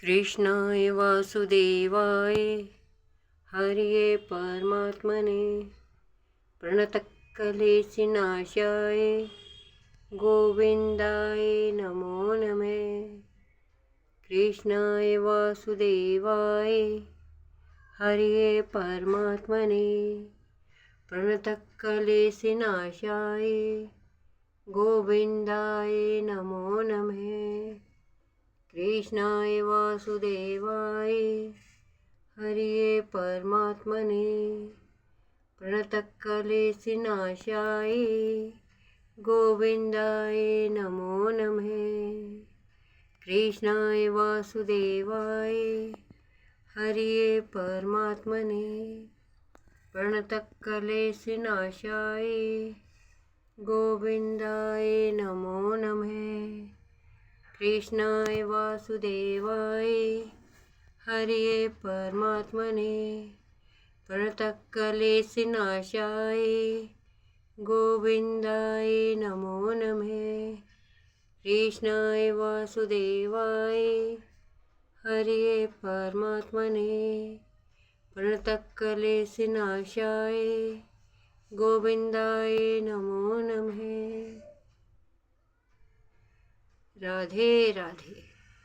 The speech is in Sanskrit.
कृष्णाय वासुदेवाय हरिये परमात्मने प्रणतक्लेशनाशाय गोविन्दाय नमो नमः। कृष्णाय वासुदेवाय हरिये परमात्मने प्रणतक्लेशनाशाय गोविन्दाय नमो नमः। कृष्णाय वासुदेवाय हरिये परमात्मने प्रणतक्लेशनाशाय गोविन्दाय नमो नमः। कृष्णाय वासुदेवाय हरिये परमात्मने प्रणतक्लेशनाशाय गोविन्दाय नमो नमः। कृष्णाय वासुदेवाय हरिये परमात्मने प्रणतक्लेशनाशाय गोविन्दाय नमो नमः। कृष्णाय वासुदेवाय हरिये परमात्मने प्रणतक्लेशनाशाय गोविन्दाय नमो नमः। राधे राधे।